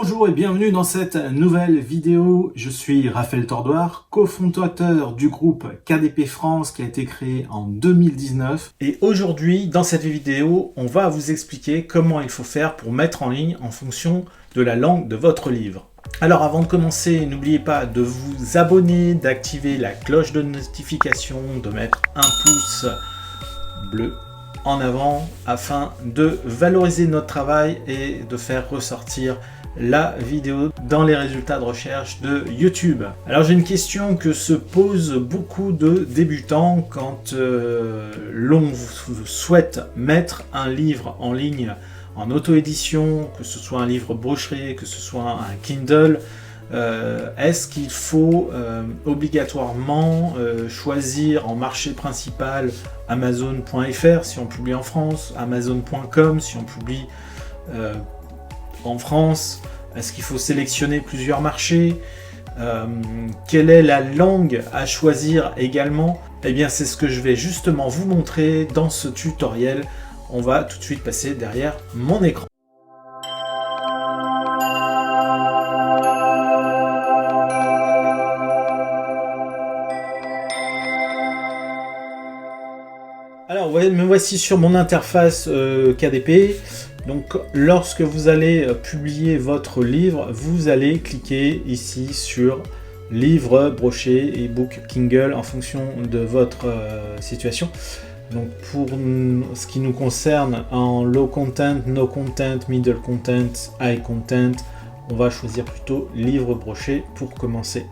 Bonjour et bienvenue dans cette nouvelle vidéo. Je suis Raphaël Tordoire, cofondateur du groupe KDP France qui a été créé en 2019. Et aujourd'hui, dans cette vidéo, on va vous expliquer comment il faut faire pour mettre en ligne en fonction de la langue de votre livre. Alors avant de commencer, n'oubliez pas de vous abonner, d'activer la cloche de notification, de mettre un pouce bleu en avant afin de valoriser notre travail et de faire ressortir la vidéo dans les résultats de recherche de YouTube. Alors j'ai une question que se posent beaucoup de débutants quand l'on souhaite mettre un livre en ligne en auto-édition, que ce soit un livre broché, que ce soit un Kindle. Est-ce qu'il faut obligatoirement choisir en marché principal Amazon.fr si on publie en France, Amazon.com si on publie en France? Est-ce qu'il faut sélectionner plusieurs marchés? Quelle est la langue à choisir également? Eh bien c'est ce que je vais justement vous montrer dans ce tutoriel. On va tout de suite passer derrière mon écran. Alors me voici sur mon interface KDP. Donc lorsque vous allez publier votre livre, vous allez cliquer ici sur livre, broché, ebook, Kindle en fonction de votre situation. Donc pour ce qui nous concerne en low content, no content, middle content, high content, on va choisir plutôt livre broché pour commencer.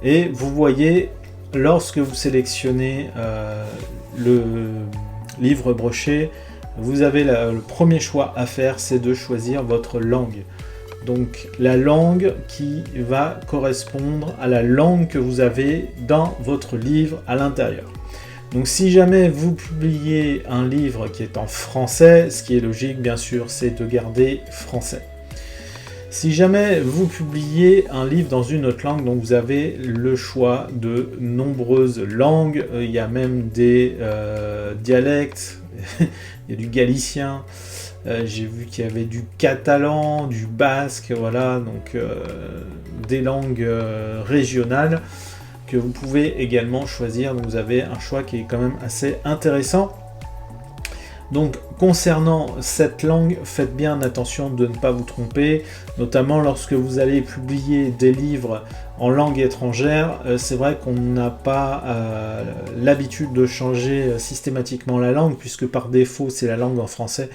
Et vous voyez, lorsque vous sélectionnez le livre broché, vous avez le premier choix à faire, c'est de choisir votre langue. Donc la langue qui va correspondre à la langue que vous avez dans votre livre à l'intérieur. Donc si jamais vous publiez un livre qui est en français, ce qui est logique bien sûr, c'est de garder français. Si jamais vous publiez un livre dans une autre langue, donc vous avez le choix de nombreuses langues, il y a même des dialectes, il y a du galicien, j'ai vu qu'il y avait du catalan, du basque, voilà, donc des langues régionales que vous pouvez également choisir. Donc vous avez un choix qui est quand même assez intéressant. Donc concernant cette langue, faites bien attention de ne pas vous tromper, notamment lorsque vous allez publier des livres en langue étrangère. C'est vrai qu'on n'a pas l'habitude de changer systématiquement la langue, puisque par défaut c'est la langue en français.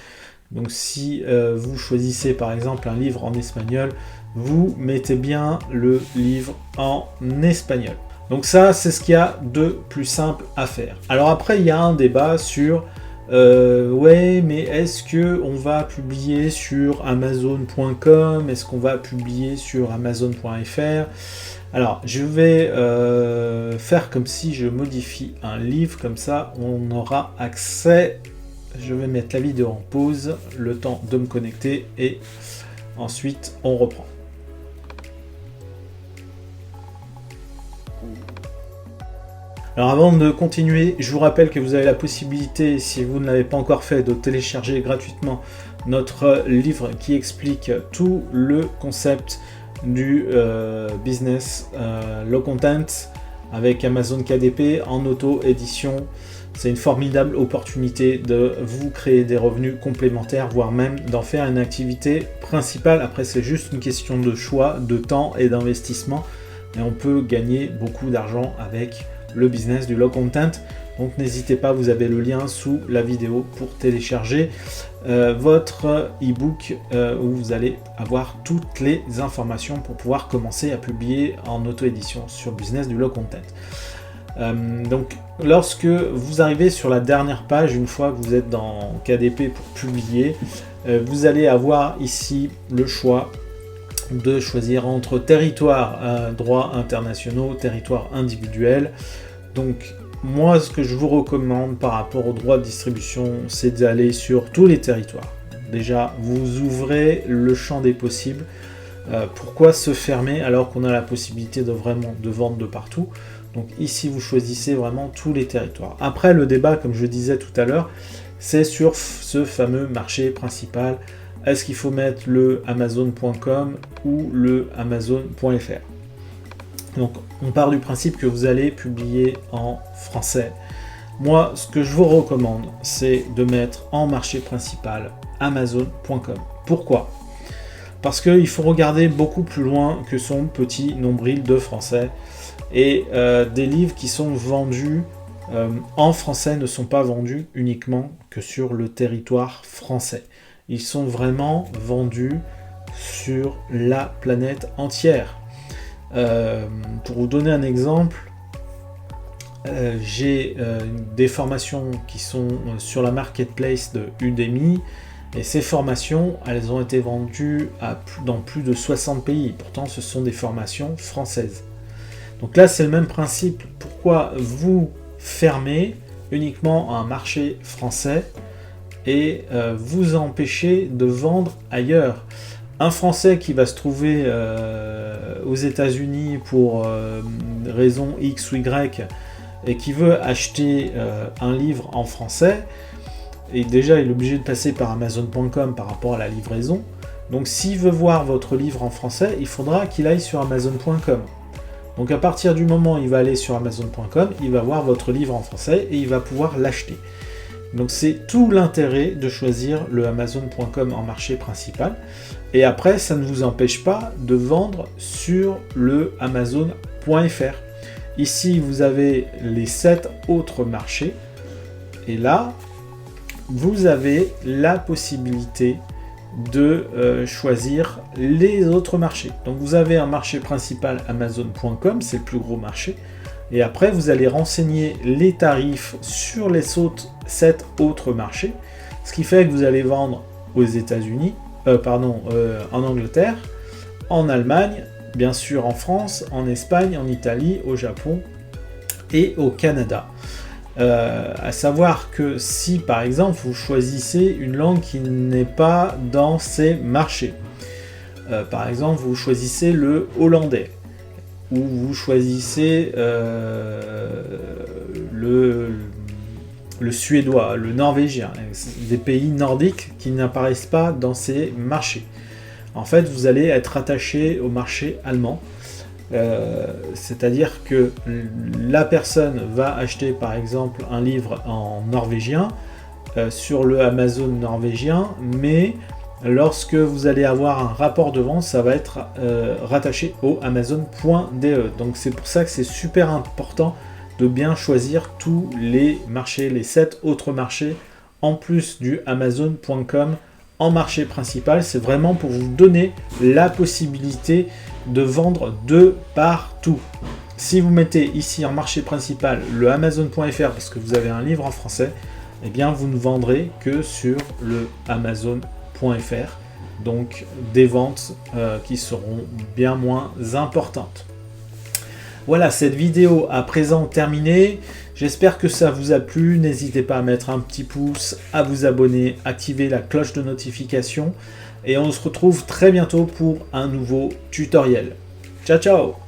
Donc si vous choisissez par exemple un livre en espagnol, vous mettez bien le livre en espagnol. Donc ça, c'est ce qu'il y a de plus simple à faire. Alors après, il y a un débat sur ouais, mais est-ce que on va publier sur Amazon.com? Est-ce qu'on va publier sur Amazon.fr? Alors, je vais faire comme si je modifie un livre, comme ça on aura accès. Je vais mettre la vidéo en pause, le temps de me connecter, et ensuite on reprend. Alors avant de continuer, je vous rappelle que vous avez la possibilité, si vous ne l'avez pas encore fait, de télécharger gratuitement notre livre qui explique tout le concept du business low content avec Amazon KDP en auto-édition. C'est une formidable opportunité de vous créer des revenus complémentaires, voire même d'en faire une activité principale. Après, c'est juste une question de choix, de temps et d'investissement. Et on peut gagner beaucoup d'argent avec le business du low content. Donc n'hésitez pas, vous avez le lien sous la vidéo pour télécharger votre e-book où vous allez avoir toutes les informations pour pouvoir commencer à publier en auto-édition sur le business du low content. Donc lorsque vous arrivez sur la dernière page, une fois que vous êtes dans KDP pour publier, vous allez avoir ici le choix de choisir entre territoire droits internationaux, territoire individuel. Donc moi, ce que je vous recommande par rapport aux droits de distribution, c'est d'aller sur tous les territoires. Déjà, vous ouvrez le champ des possibles. Pourquoi se fermer alors qu'on a la possibilité de vendre de partout? Donc ici, vous choisissez vraiment tous les territoires. Après, le débat, comme je disais tout à l'heure, c'est sur ce fameux marché principal est-ce qu'il faut mettre le Amazon.com ou le Amazon.fr? Donc on part du principe que vous allez publier en français. Moi, ce que je vous recommande, c'est de mettre en marché principal Amazon.com. Pourquoi? Parce qu'il faut regarder beaucoup plus loin que son petit nombril de français. Et des livres qui sont vendus en français ne sont pas vendus uniquement que sur le territoire français. Ils sont vraiment vendus sur la planète entière. Pour vous donner un exemple, j'ai des formations qui sont sur la marketplace de Udemy, et ces formations, elles ont été vendues dans plus de 60 pays. Pourtant, ce sont des formations françaises. Donc là, c'est le même principe. Pourquoi vous fermez uniquement un marché français et vous empêchez de vendre ailleurs? Un Français qui va se trouver aux États-Unis pour raison X ou Y et qui veut acheter un livre en français, et déjà il est obligé de passer par Amazon.com par rapport à la livraison. Donc s'il veut voir votre livre en français, il faudra qu'il aille sur Amazon.com. Donc à partir du moment où il va aller sur Amazon.com, il va voir votre livre en français et il va pouvoir l'acheter. Donc c'est tout l'intérêt de choisir le Amazon.com en marché principal. Et après, ça ne vous empêche pas de vendre sur le Amazon.fr. Ici, vous avez les 7 autres marchés. Et là, vous avez la possibilité de choisir les autres marchés. Donc vous avez un marché principal Amazon.com, c'est le plus gros marché. Et après, vous allez renseigner les tarifs sur les 7 autres marchés. Ce qui fait que vous allez vendre aux États-Unis, en Angleterre, en Allemagne, bien sûr en France, en Espagne, en Italie, au Japon et au Canada. À savoir que si par exemple vous choisissez une langue qui n'est pas dans ces marchés, par exemple vous choisissez le hollandais ou vous choisissez le suédois, le norvégien, des pays nordiques qui n'apparaissent pas dans ces marchés. En fait, vous allez être attaché au marché allemand. C'est-à-dire que la personne va acheter par exemple un livre en norvégien sur le Amazon norvégien, mais lorsque vous allez avoir un rapport de vente, ça va être rattaché au Amazon.de. Donc c'est pour ça que c'est super important de bien choisir tous les marchés, les 7 autres marchés, en plus du Amazon.com en marché principal. C'est vraiment pour vous donner la possibilité de vendre de partout. Si vous mettez ici en marché principal le Amazon.fr parce que vous avez un livre en français, eh bien vous ne vendrez que sur le Amazon.fr, donc des ventes qui seront bien moins importantes. Voilà, cette vidéo à présent terminée. J'espère que ça vous a plu. N'hésitez pas à mettre un petit pouce, à vous abonner, activer la cloche de notification. Et on se retrouve très bientôt pour un nouveau tutoriel. Ciao, ciao!